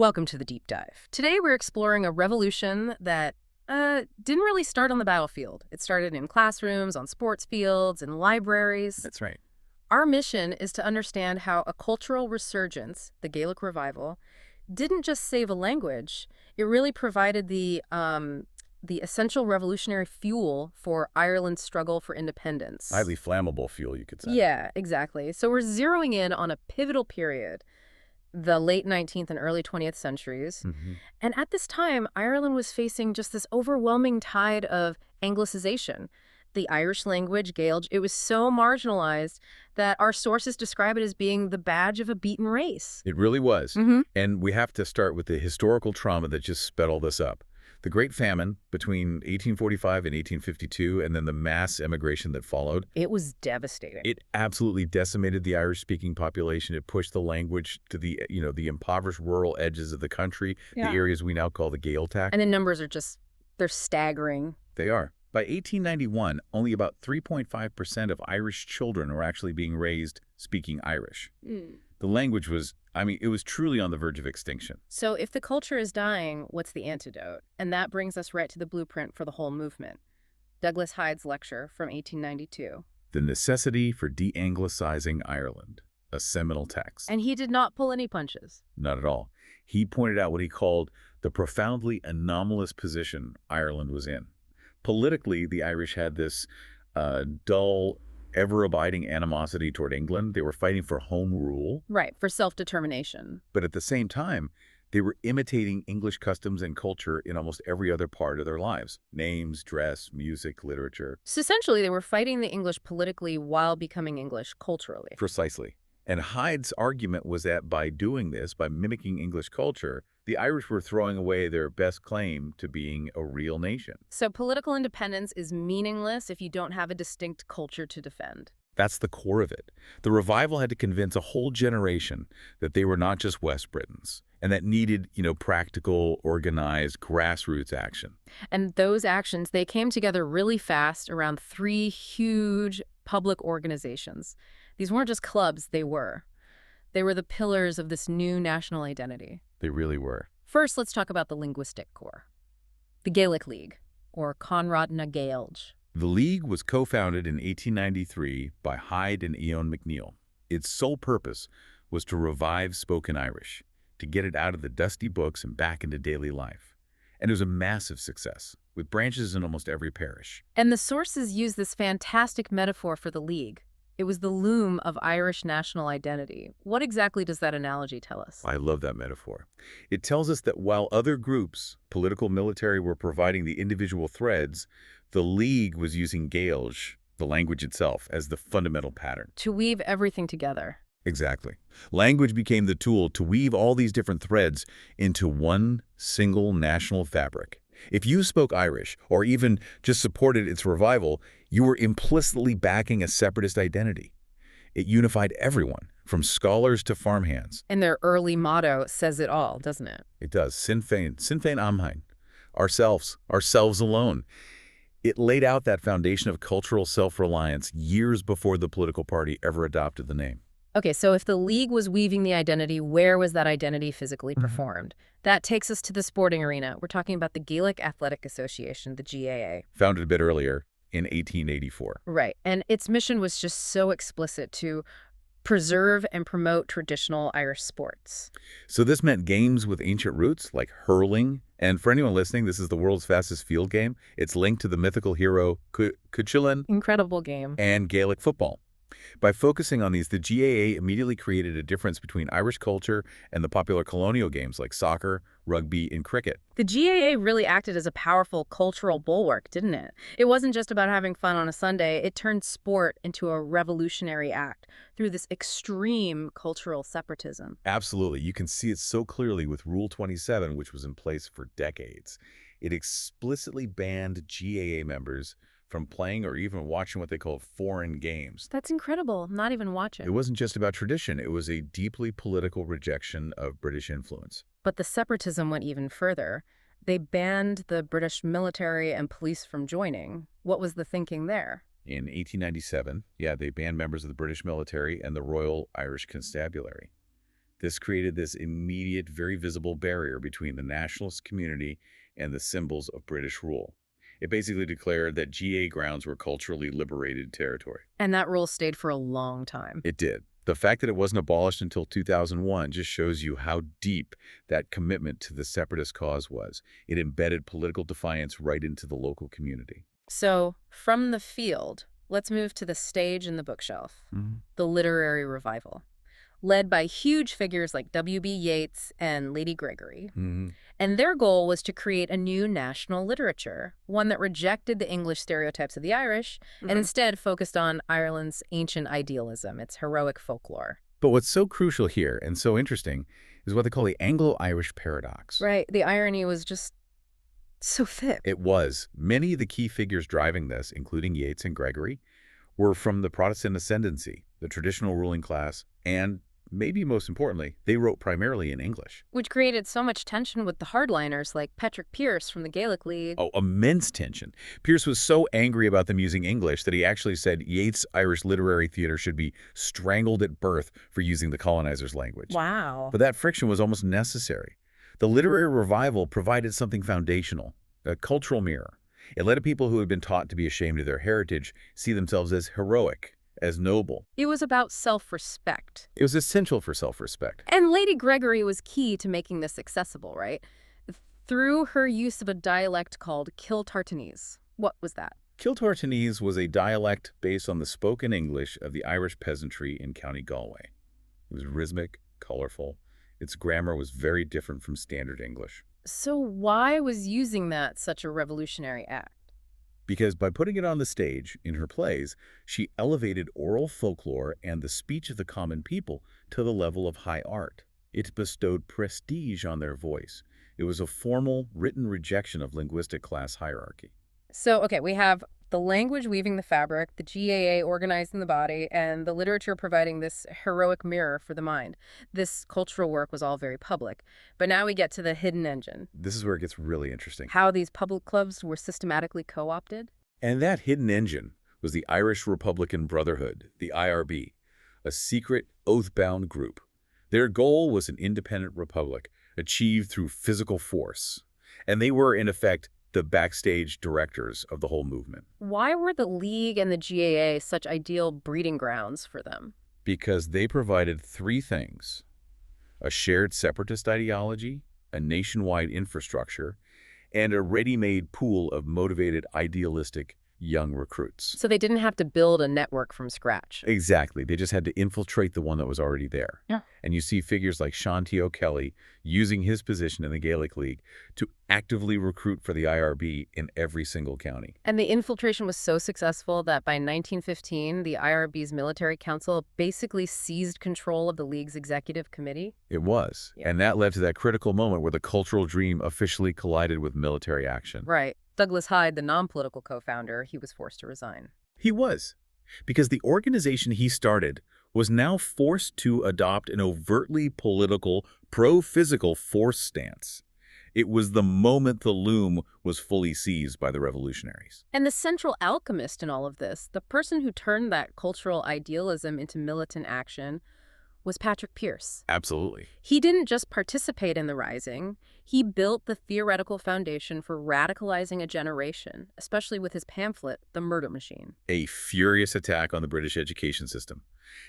Welcome to the deep dive. Today we're exploring a revolution that didn't really start on the battlefield. It started in classrooms, on sports fields, in libraries. That's right. Our mission is to understand how a cultural resurgence, the Gaelic Revival, didn't just save a language. It really provided the essential revolutionary fuel for Ireland's struggle for independence. Highly flammable fuel, you could say. Yeah, exactly. So we're zeroing in on a pivotal period, the late 19th and early 20th centuries. And at this time, Ireland was facing just this overwhelming tide of Anglicization. The Irish language, Gaelic, it was so marginalized that our sources describe it as being the badge of a beaten race. It really was. Mm-hmm. And we have to start with the historical trauma that just sped all this up. The Great Famine between 1845 and 1852, and then the mass emigration that followed. It was devastating. It absolutely decimated the Irish-speaking population. It pushed the language to the impoverished rural edges of the country, the areas we now call the Gaeltacht. And the numbers are they're staggering. They are. By 1891, only about 3.5% of Irish children were actually being raised speaking Irish. The language was, it was truly on the verge of extinction. So if the culture is dying, what's the antidote? And that brings us right to the blueprint for the whole movement. Douglas Hyde's lecture from 1892. The Necessity for De-Anglicizing Ireland, a seminal text. And he did not pull any punches. Not at all. He pointed out what he called the profoundly anomalous position Ireland was in. Politically, the Irish had this dull, ever-abiding animosity toward England. They were fighting for home rule. Right, for self-determination. But at the same time, they were imitating English customs and culture in almost every other part of their lives. Names, dress, music, literature. So essentially, they were fighting the English politically while becoming English culturally. Precisely. And Hyde's argument was that by doing this, by mimicking English culture, the Irish were throwing away their best claim to being a real nation. So political independence is meaningless if you don't have a distinct culture to defend. That's the core of it. The revival had to convince a whole generation that they were not just West Britons, and that needed, practical, organized, grassroots action. And those actions, they came together really fast around three huge public organizations. These weren't just clubs, they were. They were the pillars of this new national identity. They really were. First, let's talk about the linguistic core. The Gaelic League, or Conrad na Gaelge. The League was co-founded in 1893 by Hyde and Eoin MacNeill. Its sole purpose was to revive spoken Irish, to get it out of the dusty books and back into daily life. And it was a massive success, with branches in almost every parish. And the sources use this fantastic metaphor for the League. It was the loom of Irish national identity. What exactly does that analogy tell us? I love that metaphor. It tells us that while other groups, political, military, were providing the individual threads, the League was using Gaelic, the language itself, as the fundamental pattern. To weave everything together. Exactly. Language became the tool to weave all these different threads into one single national fabric. If you spoke Irish, or even just supported its revival, you were implicitly backing a separatist identity. It unified everyone, from scholars to farmhands. And their early motto says it all, doesn't it? It does. Sinn Féin Amhain. Ourselves alone. It laid out that foundation of cultural self-reliance years before the political party ever adopted the name. Okay, so if the League was weaving the identity, where was that identity physically performed? That takes us to the sporting arena. We're talking about the Gaelic Athletic Association, the GAA. Founded a bit earlier in 1884. Right, and its mission was just so explicit to preserve and promote traditional Irish sports. So this meant games with ancient roots, like hurling. And for anyone listening, this is the world's fastest field game. It's linked to the mythical hero Cuchulainn. Incredible game. And Gaelic football. By focusing on these, the GAA immediately created a difference between Irish culture and the popular colonial games like soccer, rugby, and cricket. The GAA really acted as a powerful cultural bulwark, didn't it? It wasn't just about having fun on a Sunday. It turned sport into a revolutionary act through this extreme cultural separatism. Absolutely. You can see it so clearly with Rule 27, which was in place for decades. It explicitly banned GAA members from playing or even watching what they call foreign games. That's incredible. Not even watching. It wasn't just about tradition. It was a deeply political rejection of British influence. But the separatism went even further. They banned the British military and police from joining. What was the thinking there? In 1897, they banned members of the British military and the Royal Irish Constabulary. This created this immediate, very visible barrier between the nationalist community and the symbols of British rule. It basically declared that GA grounds were culturally liberated territory. And that rule stayed for a long time. It did. The fact that it wasn't abolished until 2001 just shows you how deep that commitment to the separatist cause was. It embedded political defiance right into the local community. So, from the field, let's move to the stage and the bookshelf. The literary revival, led by huge figures like W.B. Yeats and Lady Gregory. And their goal was to create a new national literature, one that rejected the English stereotypes of the Irish and instead focused on Ireland's ancient idealism, its heroic folklore. But what's so crucial here and so interesting is what they call the Anglo-Irish paradox. Right. The irony was just so thick. It was. Many of the key figures driving this, including Yeats and Gregory, were from the Protestant ascendancy, the traditional ruling class, and maybe most importantly, they wrote primarily in English. Which created so much tension with the hardliners like Patrick Pearse from the Gaelic League. Oh, immense tension. Pearse was so angry about them using English that he actually said Yeats' Irish literary theater should be strangled at birth for using the colonizers' language. Wow. But that friction was almost necessary. The literary revival provided something foundational, a cultural mirror. It let people who had been taught to be ashamed of their heritage see themselves as heroic, as noble. It was about self-respect. It was essential for self-respect. And Lady Gregory was key to making this accessible, right? Through her use of a dialect called Kiltartanese. What was that? Kiltartanese was a dialect based on the spoken English of the Irish peasantry in County Galway. It was rhythmic, colorful. Its grammar was very different from standard English. So why was using that such a revolutionary act? Because by putting it on the stage, in her plays, she elevated oral folklore and the speech of the common people to the level of high art. It bestowed prestige on their voice. It was a formal, written rejection of linguistic class hierarchy. So, okay, we have the language weaving the fabric, the GAA organizing the body, and the literature providing this heroic mirror for the mind. This cultural work was all very public. But now we get to the hidden engine. This is where it gets really interesting. How these public clubs were systematically co-opted. And that hidden engine was the Irish Republican Brotherhood, the IRB, a secret, oath-bound group. Their goal was an independent republic, achieved through physical force. And they were, in effect, the backstage directors of the whole movement. Why were the League and the GAA such ideal breeding grounds for them? Because they provided three things: a shared separatist ideology, a nationwide infrastructure, and a ready-made pool of motivated, idealistic young recruits. So they didn't have to build a network from scratch. Exactly. They just had to infiltrate the one that was already there. Yeah. And you see figures like Sean T. O'Kelly using his position in the Gaelic League to actively recruit for the IRB in every single county. And the infiltration was so successful that by 1915, the IRB's military council basically seized control of the League's executive committee. It was. Yeah. And that led to that critical moment where the cultural dream officially collided with military action. Right. Douglas Hyde, the non-political co-founder, he was forced to resign. He was. Because the organization he started was now forced to adopt an overtly political, pro-physical force stance. It was the moment the loom was fully seized by the revolutionaries. And the central alchemist in all of this, the person who turned that cultural idealism into militant action, was Patrick Pearse. Absolutely. He didn't just participate in the rising, he built the theoretical foundation for radicalizing a generation, especially with his pamphlet, The Murder Machine. A furious attack on the British education system.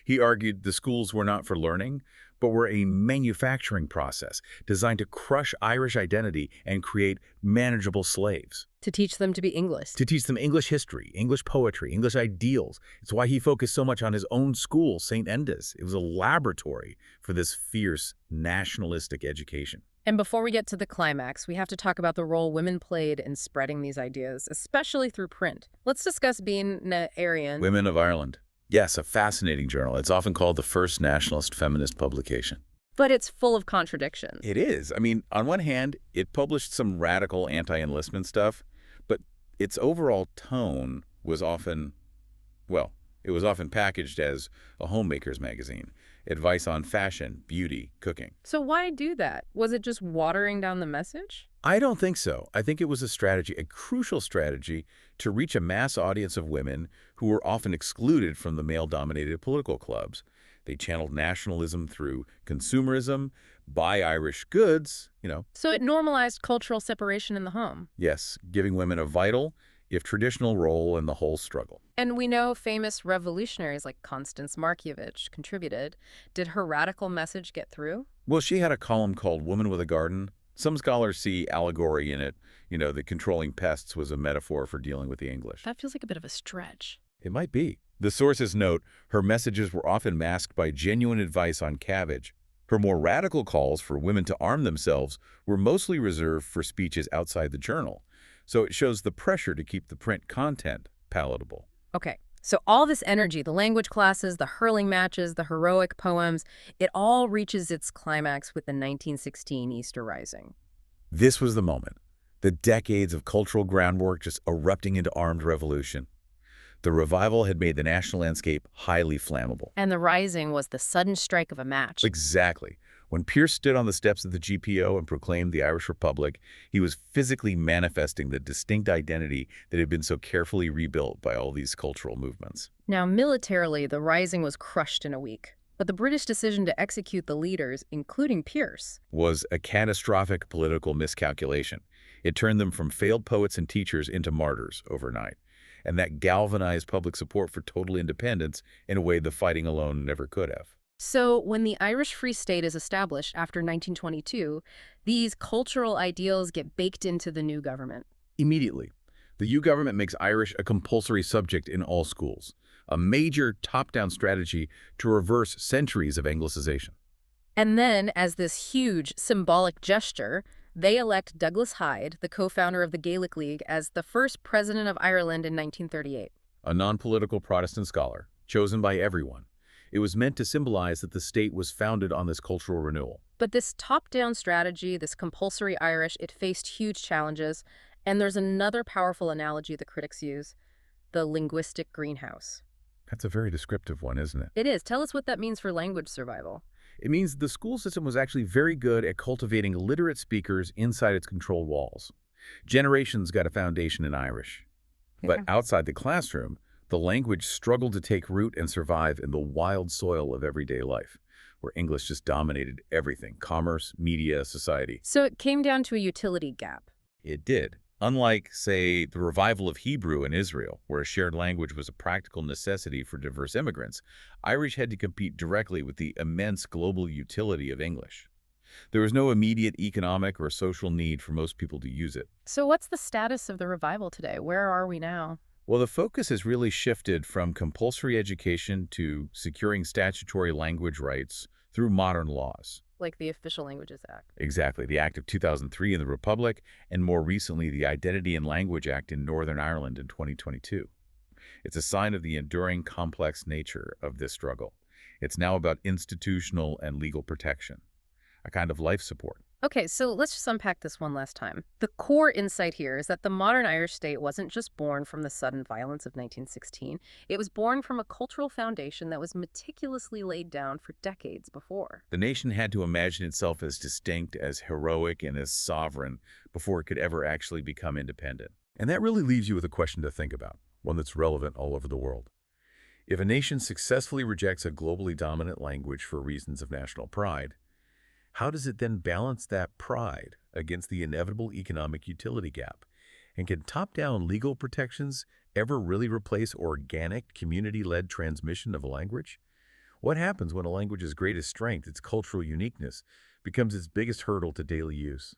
He argued the schools were not for learning, but were a manufacturing process designed to crush Irish identity and create manageable slaves. To teach them to be English. To teach them English history, English poetry, English ideals. It's why he focused so much on his own school, St. Enda's. It was a laboratory for this fierce nationalistic education. And before we get to the climax, we have to talk about the role women played in spreading these ideas, especially through print. Let's discuss Bean na Éireann. Women of Ireland. Yes, a fascinating journal. It's often called the first nationalist feminist publication. But it's full of contradictions. It is. I mean, on one hand, it published some radical anti-enlistment stuff, but its overall tone was often, well, it was often packaged as a homemaker's magazine. Advice on fashion, beauty, cooking. So why do that? Was it just watering down the message? I don't think so. I think it was a strategy, a crucial strategy, to reach a mass audience of women who were often excluded from the male-dominated political clubs. They channeled nationalism through consumerism, buy Irish goods. So it normalized cultural separation in the home. Yes, giving women a vital, if traditional, role in the whole struggle. And we know famous revolutionaries like Constance Markievicz contributed. Did her radical message get through? Well, she had a column called Woman with a Garden. Some scholars see allegory in it. That controlling pests was a metaphor for dealing with the English. That feels like a bit of a stretch. It might be. The sources note her messages were often masked by genuine advice on cabbage. Her more radical calls for women to arm themselves were mostly reserved for speeches outside the journal. So it shows the pressure to keep the print content palatable. Okay, so all this energy, the language classes, the hurling matches, the heroic poems, it all reaches its climax with the 1916 Easter Rising. This was the moment. The decades of cultural groundwork just erupting into armed revolution. The revival had made the national landscape highly flammable. And the Rising was the sudden strike of a match. Exactly. When Pierce stood on the steps of the GPO and proclaimed the Irish Republic, he was physically manifesting the distinct identity that had been so carefully rebuilt by all these cultural movements. Now, militarily, the Rising was crushed in a week. But the British decision to execute the leaders, including Pierce, Was a catastrophic political miscalculation. It turned them from failed poets and teachers into martyrs overnight. And that galvanized public support for total independence in a way the fighting alone never could have. So when the Irish Free State is established after 1922, these cultural ideals get baked into the new government. Immediately, the U government makes Irish a compulsory subject in all schools, a major top-down strategy to reverse centuries of Anglicization. And then, as this huge symbolic gesture, they elect Douglas Hyde, the co-founder of the Gaelic League, as the first president of Ireland in 1938. A non-political Protestant scholar, chosen by everyone. It was meant to symbolize that the state was founded on this cultural renewal. But this top-down strategy, this compulsory Irish, it faced huge challenges. And there's another powerful analogy the critics use, the linguistic greenhouse. That's a very descriptive one, isn't it? It is. Tell us what that means for language survival. It means the school system was actually very good at cultivating literate speakers inside its controlled walls. Generations got a foundation in Irish. But Yeah. outside the classroom, the language struggled to take root and survive in the wild soil of everyday life, where English just dominated everything: commerce, media, society. So it came down to a utility gap. It did. Unlike, say, the revival of Hebrew in Israel, where a shared language was a practical necessity for diverse immigrants, Irish had to compete directly with the immense global utility of English. There was no immediate economic or social need for most people to use it. So what's the status of the revival today? Where are we now? Well, the focus has really shifted from compulsory education to securing statutory language rights through modern laws. Like the Official Languages Act. Exactly, the Act of 2003 in the Republic, and more recently the Identity and Language Act in Northern Ireland in 2022. It's a sign of the enduring, complex nature of this struggle. It's now about institutional and legal protection, a kind of life support. Okay, so let's just unpack this one last time. The core insight here is that the modern Irish state wasn't just born from the sudden violence of 1916. It was born from a cultural foundation that was meticulously laid down for decades before. The nation had to imagine itself as distinct, as heroic, and as sovereign before it could ever actually become independent. And that really leaves you with a question to think about, one that's relevant all over the world. If a nation successfully rejects a globally dominant language for reasons of national pride, how does it then balance that pride against the inevitable economic utility gap? And can top-down legal protections ever really replace organic, community-led transmission of a language? What happens when a language's greatest strength, its cultural uniqueness, becomes its biggest hurdle to daily use?